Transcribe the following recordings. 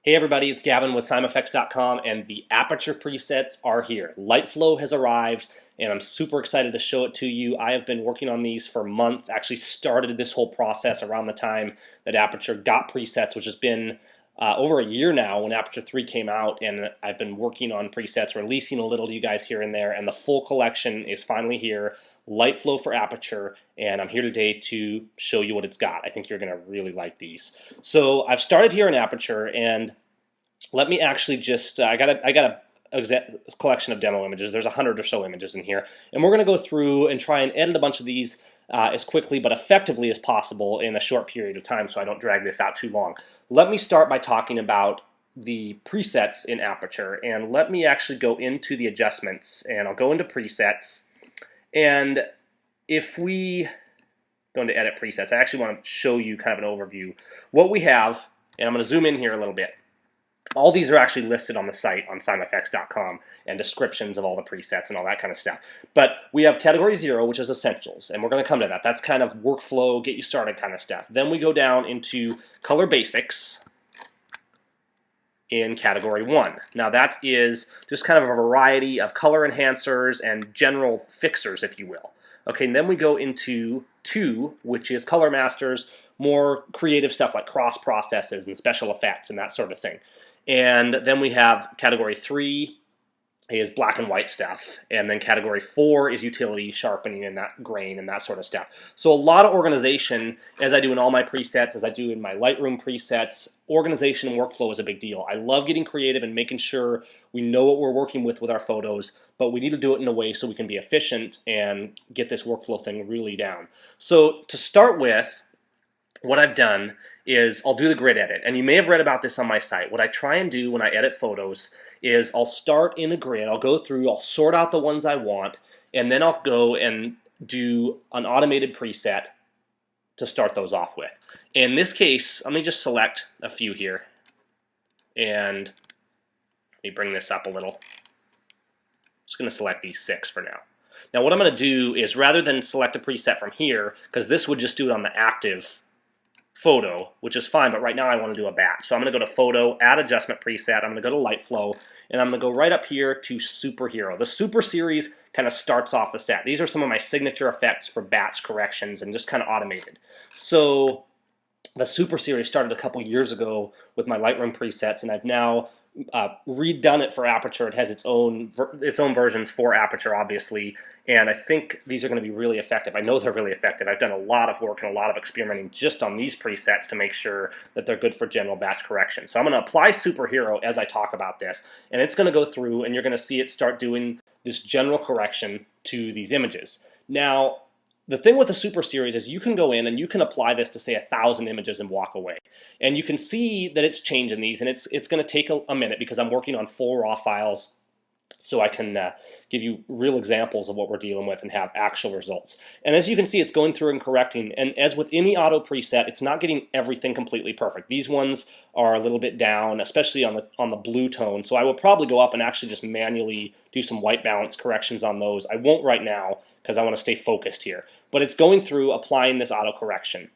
Hey everybody, it's Gavin with SimonFX.com, and the Aperture presets are here. LightFlow has arrived and I'm super excited to show it to you. I have been working on these for months, actually started this whole process around the time that Aperture got presets, which has been over a year now when Aperture 3 came out, and I've been working on presets, releasing a little to you guys here and there, and the full collection is finally here. LightFlow for Aperture, and I'm here today to show you what it's got. I think you're going to really like these. So I've started here in Aperture, and let me actually just, I got a collection of demo images. There's 100 or so images in here, and we're going to go through and try and edit a bunch of these as quickly but effectively as possible in a short period of time so I don't drag this out too long. Let me start by talking about the presets in Aperture, and let me actually go into the adjustments, and I'll go into presets. And if we go into edit presets, I actually want to show you kind of an overview. What we have, and I'm going to zoom in here a little bit. All these are actually listed on the site on SimonFX.com, and descriptions of all the presets and all that kind of stuff. But we have category 0, which is essentials, and we're going to come to that. That's kind of workflow, get you started kind of stuff. Then we go down into color basics in category 1. Now that is just kind of a variety of color enhancers and general fixers, if you will. Okay, and then we go into 2, which is color masters, more creative stuff like cross processes and special effects and that sort of thing. And then we have category 3 is black and white stuff, and then category 4 is utility, sharpening, and that grain and that sort of stuff. So a lot of organization, as I do in all my presets, as I do in my Lightroom presets. Organization and workflow is a big deal. I love getting creative and making sure we know what we're working with our photos, but we need to do it in a way so we can be efficient and get this workflow thing really down. So to start with, what I've done is I'll do the grid edit, and you may have read about this on my site. What I try and do when I edit photos is I'll start in a grid, I'll go through, I'll sort out the ones I want, and then I'll go and do an automated preset to start those off with. In this case, let me just select a few here, and let me bring this up a little. I'm just going to select these 6 for now. Now what I'm going to do is, rather than select a preset from here, because this would just do it on the active photo, which is fine, but right now I want to do a batch. So I'm going to go to Photo, Add Adjustment Preset, I'm going to go to LightFlow, and I'm going to go right up here to Superhero. The Super Series kind of starts off the set. These are some of my signature effects for batch corrections and just kind of automated. So the Super Series started a couple years ago with my Lightroom presets, and I've now redone it for Aperture. It has its own versions for Aperture, obviously, and I think these are going to be really effective. I know they're really effective. I've done a lot of work and a lot of experimenting just on these presets to make sure that they're good for general batch correction. So I'm going to apply Superhero as I talk about this, and it's going to go through, and you're going to see it start doing this general correction to these images. Now, the thing with the Super Series is you can go in and you can apply this to, say, 1,000 images and walk away. And you can see that it's changing these, and it's going to take a minute because I'm working on full raw files so I can give you real examples of what we're dealing with and have actual results. And as you can see, it's going through and correcting, and as with any auto preset, it's not getting everything completely perfect. These ones are a little bit down, especially on the blue tone, so I will probably go up and actually just manually do some white balance corrections on those. I won't right now because I want to stay focused here. But it's going through applying this auto correction.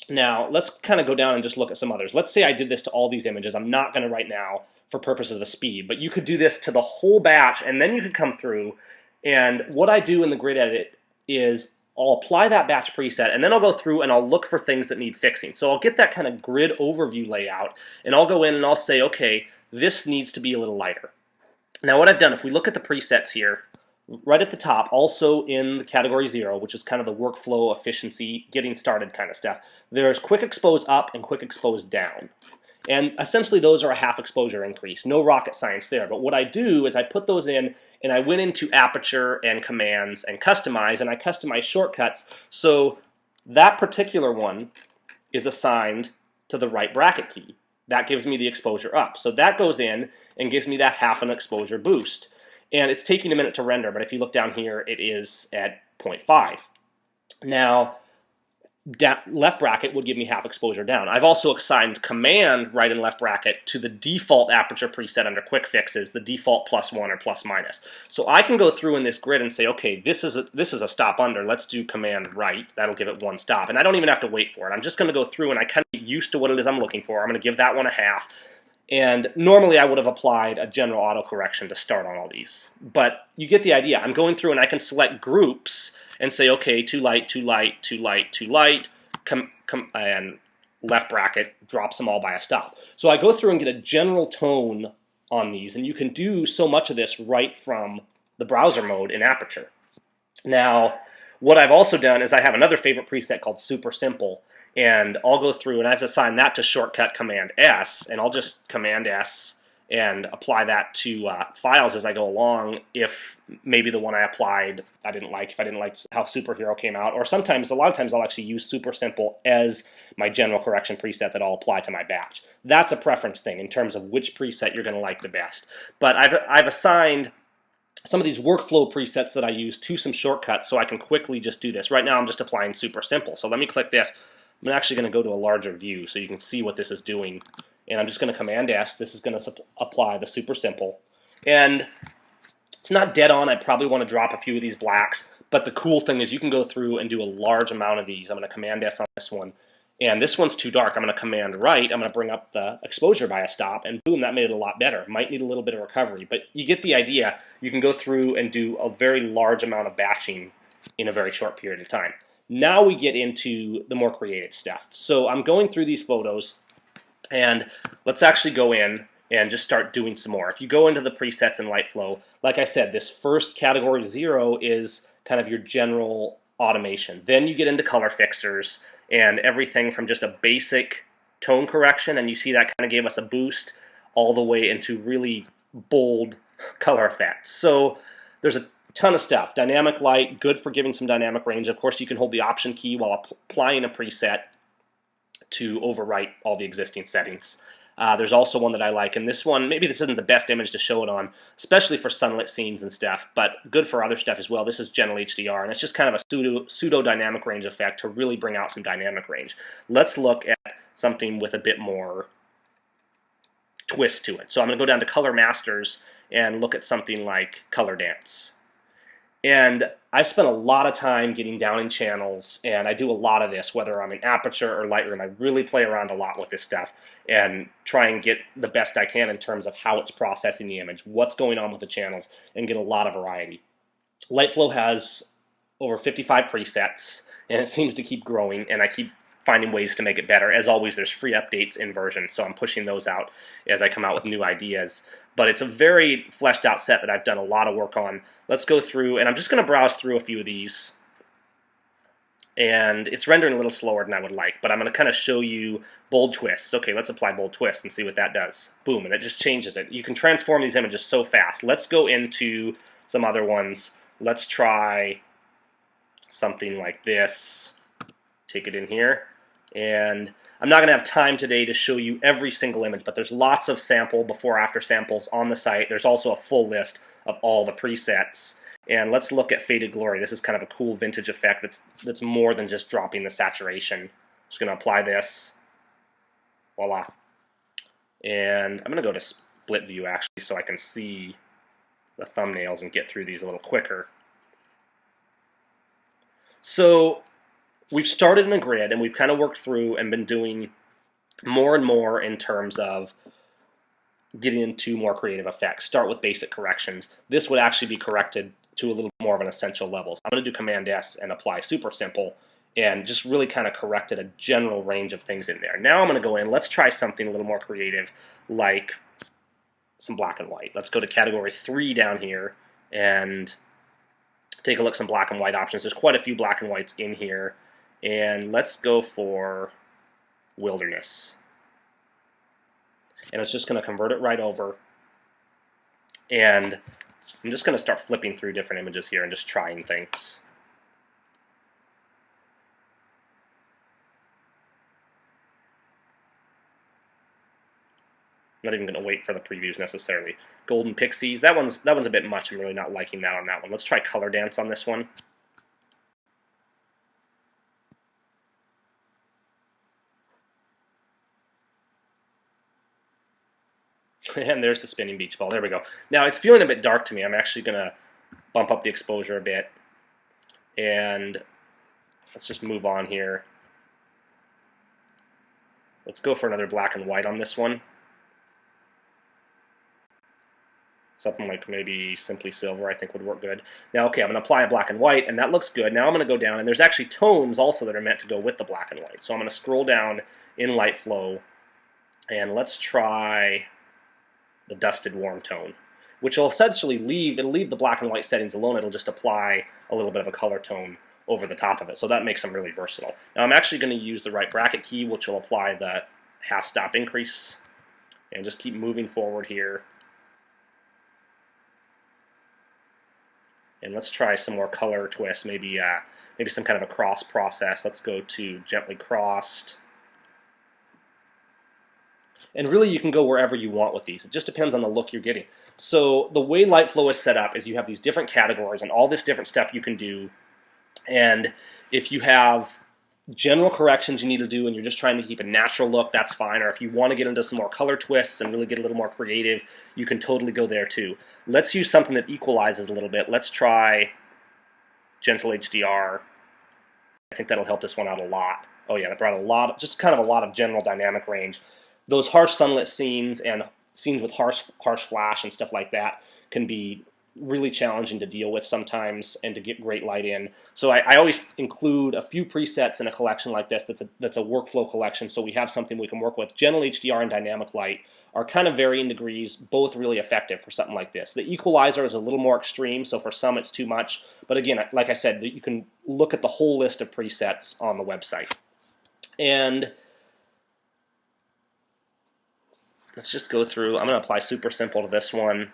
Now, let's kind of go down and just look at some others. Let's say I did this to all these images. I'm not going to right now for purposes of speed, but you could do this to the whole batch, and then you could come through, and what I do in the grid edit is I'll apply that batch preset, and then I'll go through and I'll look for things that need fixing. So I'll get that kind of grid overview layout, and I'll go in and I'll say, okay, this needs to be a little lighter. Now what I've done, if we look at the presets here, right at the top, also in the category 0, which is kind of the workflow, efficiency, getting started kind of stuff, there's quick expose up and quick expose down. And essentially those are a half exposure increase. No rocket science there. But what I do is I put those in, and I went into Aperture and Commands and Customize, and I customize shortcuts. So that particular one is assigned to the right bracket key. That gives me the exposure up. So that goes in and gives me that half an exposure boost. And it's taking a minute to render, but if you look down here, it is at 0.5. Now, left bracket would give me half exposure down. I've also assigned Command right and left bracket to the default Aperture preset under Quick Fixes, the default +1 or ±. So I can go through in this grid and say, okay, this is a stop under. Let's do Command right. That'll give it 1 stop, and I don't even have to wait for it. I'm just going to go through and I kind of get used to what it is I'm looking for. I'm going to give that one a half. And normally I would have applied a general auto correction to start on all these. But you get the idea. I'm going through and I can select groups and say, okay, too light, too light, too light, too light, and left bracket drops them all by a stop. So I go through and get a general tone on these, and you can do so much of this right from the browser mode in Aperture. Now, what I've also done is I have another favorite preset called Super Simple, and I'll go through and I've assigned that to shortcut Command S, and I'll just Command S and apply that to files as I go along if maybe the one I applied I didn't like, if I didn't like how Superhero came out, or sometimes, a lot of times I'll actually use Super Simple as my general correction preset that I'll apply to my batch. That's a preference thing in terms of which preset you're going to like the best. But I've assigned some of these workflow presets that I use to some shortcuts so I can quickly just do this. Right now I'm just applying Super Simple. So let me click this. I'm actually going to go to a larger view so you can see what this is doing. And I'm just going to Command S. This is going to apply the Super Simple. And it's not dead on. I probably want to drop a few of these blacks. But the cool thing is you can go through and do a large amount of these. I'm going to Command S on this one. And this one's too dark. I'm going to Command right. I'm going to bring up the exposure by a stop. And boom, that made it a lot better. Might need a little bit of recovery. But you get the idea. You can go through and do a very large amount of batching in a very short period of time. Now we get into the more creative stuff. So I'm going through these photos, and let's actually go in and just start doing some more. If you go into the presets in LightFlow, like I said, this first category 0 is kind of your general automation. Then you get into color fixers and everything from just a basic tone correction, and you see that kind of gave us a boost, all the way into really bold color effects. So there's a ton of stuff. Dynamic light, good for giving some dynamic range. Of course, you can hold the Option key while applying a preset to overwrite all the existing settings. There's also one that I like, and this one, maybe this isn't the best image to show it on, especially for sunlit scenes and stuff, but good for other stuff as well. This is General HDR, and it's just kind of a pseudo dynamic range effect to really bring out some dynamic range. Let's look at something with a bit more twist to it. So I'm going to go down to Color Masters and look at something like Color Dance. And I've spent a lot of time getting down in channels, and I do a lot of this, whether I'm in Aperture or Lightroom. I really play around a lot with this stuff and try and get the best I can in terms of how it's processing the image, what's going on with the channels, and get a lot of variety. LightFlow has over 55 presets, and it seems to keep growing, and I keep finding ways to make it better. As always, there's free updates in version, so I'm pushing those out as I come out with new ideas. But it's a very fleshed out set that I've done a lot of work on. Let's go through, and I'm just going to browse through a few of these. And it's rendering a little slower than I would like, but I'm going to kind of show you bold twists. Okay, let's apply bold twists and see what that does. Boom, and it just changes it. You can transform these images so fast. Let's go into some other ones. Let's try something like this. Take it in here. And I'm not going to have time today to show you every single image, but there's lots of sample before-after samples on the site. There's also a full list of all the presets. And let's look at Faded Glory. This is kind of a cool vintage effect that's more than just dropping the saturation. Just going to apply this. Voila. And I'm going to go to split view, actually, so I can see the thumbnails and get through these a little quicker. So we've started in a grid, and we've kind of worked through and been doing more and more in terms of getting into more creative effects. Start with basic corrections. This would actually be corrected to a little more of an essential level. So I'm going to do Command S and apply Super Simple, and just really kind of corrected a general range of things in there. Now I'm going to go in, let's try something a little more creative, like some black and white. Let's go to category 3 down here and take a look at some black and white options. There's quite a few black and whites in here. And let's go for Wilderness. And it's just going to convert it right over. And I'm just going to start flipping through different images here and just trying things. I'm not even going to wait for the previews necessarily. Golden Pixies, that one's a bit much. I'm really not liking that on that one. Let's try Color Dance on this one. And there's the spinning beach ball. There we go. Now it's feeling a bit dark to me. I'm actually going to bump up the exposure a bit. And let's just move on here. Let's go for another black and white on this one. Something like maybe Simply Silver I think would work good. Now, okay, I'm going to apply a black and white, and that looks good. Now I'm going to go down, and there's actually tones also that are meant to go with the black and white. So I'm going to scroll down in LightFlow, and let's try the Dusted Warm tone, which will essentially leave the black and white settings alone. It'll just apply a little bit of a color tone over the top of it. So that makes them really versatile. Now I'm actually going to use the right bracket key, which will apply the half stop increase, and just keep moving forward here. And let's try some more color twists, maybe some kind of a cross process. Let's go to gently crossed. And really you can go wherever you want with these. It just depends on the look you're getting. So the way LightFlow is set up is you have these different categories and all this different stuff you can do. And if you have general corrections you need to do and you're just trying to keep a natural look, that's fine. Or if you want to get into some more color twists and really get a little more creative, you can totally go there too. Let's use something that equalizes a little bit. Let's try Gentle HDR. I think that'll help this one out a lot. Oh yeah, that brought a lot, just kind of a lot of general dynamic range. Those harsh sunlit scenes and scenes with harsh flash and stuff like that can be really challenging to deal with sometimes and to get great light in. So I always include a few presets in a collection like this that's a workflow collection, so we have something we can work with. Gentle HDR and dynamic light are kind of varying degrees, both really effective for something like this. The equalizer is a little more extreme, so for some it's too much. But again, like I said, you can look at the whole list of presets on the website. And let's just go through. I'm going to apply Super Simple to this one.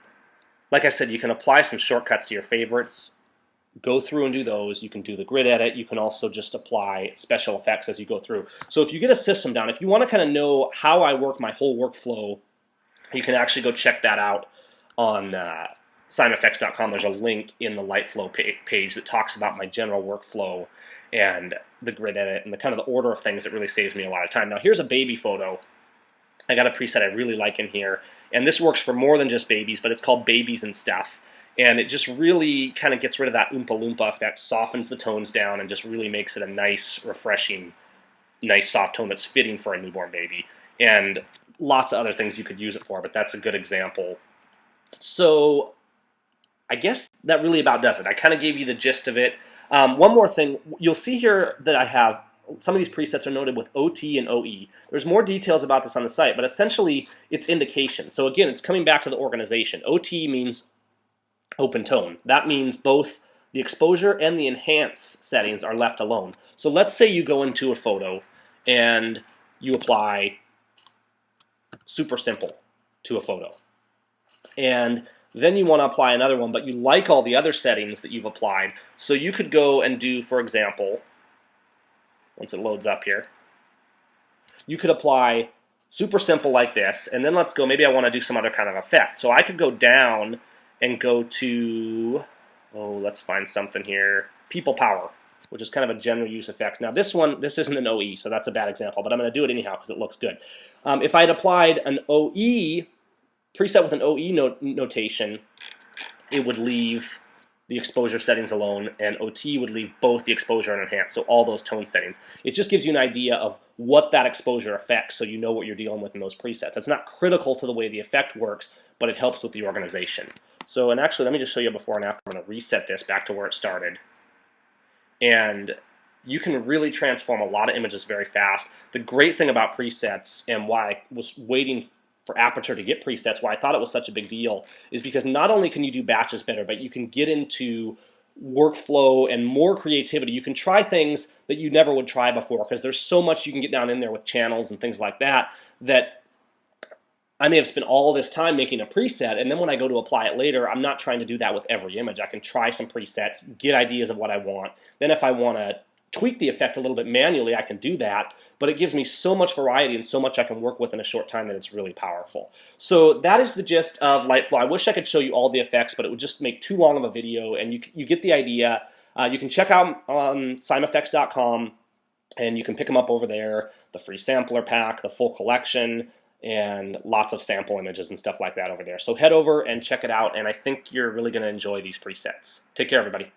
Like I said, you can apply some shortcuts to your favorites. Go through and do those. You can do the grid edit. You can also just apply special effects as you go through. So if you get a system down, if you want to kind of know how I work my whole workflow, you can actually go check that out on simeffects.com. There's a link in the LightFlow page that talks about my general workflow and the grid edit and the kind of the order of things that really saves me a lot of time. Now here's a baby photo. I got a preset I really like in here, and this works for more than just babies, but it's called Babies and Stuff, and it just really kind of gets rid of that Oompa Loompa effect, softens the tones down, and just really makes it a nice, refreshing, nice soft tone that's fitting for a newborn baby. And lots of other things you could use it for, but that's a good example. So I guess that really about does it. I kind of gave you the gist of it. One more thing, you'll see here that I have some of these presets are noted with OT and OE. There's more details about this on the site, but essentially it's indication. So again, it's coming back to the organization. OT means open tone. That means both the exposure and the enhance settings are left alone. So let's say you go into a photo and you apply Super Simple to a photo. And then you want to apply another one, but you like all the other settings that you've applied. So you could go and do, for example, once it loads up here, you could apply Super Simple like this, and then let's go, maybe I want to do some other kind of effect. So I could go down and go to, oh, let's find something here, People Power, which is kind of a general use effect. Now this one, this isn't an OE, so that's a bad example, but I'm going to do it anyhow because it looks good. If I had applied an OE, preset with an OE notation, it would leave the exposure settings alone, and OT would leave both the exposure and enhance, so all those tone settings. It just gives you an idea of what that exposure affects, so you know what you're dealing with in those presets. It's not critical to the way the effect works, but it helps with the organization. So, and actually, let me just show you before and after. I'm going to reset this back to where it started. And you can really transform a lot of images very fast. The great thing about presets, and why I was waiting for Aperture to get presets, why I thought it was such a big deal, is because not only can you do batches better, but you can get into workflow and more creativity. You can try things that you never would try before, because there's so much you can get down in there with channels and things like that, that I may have spent all this time making a preset, and then when I go to apply it later, I'm not trying to do that with every image. I can try some presets, get ideas of what I want. Then if I want to tweak the effect a little bit manually, I can do that, but it gives me so much variety and so much I can work with in a short time that it's really powerful. So that is the gist of LightFlow. I wish I could show you all the effects, but it would just make too long of a video, and you get the idea. You can check out on simeffects.com, and you can pick them up over there, the free sampler pack, the full collection, and lots of sample images and stuff like that over there. So head over and check it out, and I think you're really going to enjoy these presets. Take care, everybody.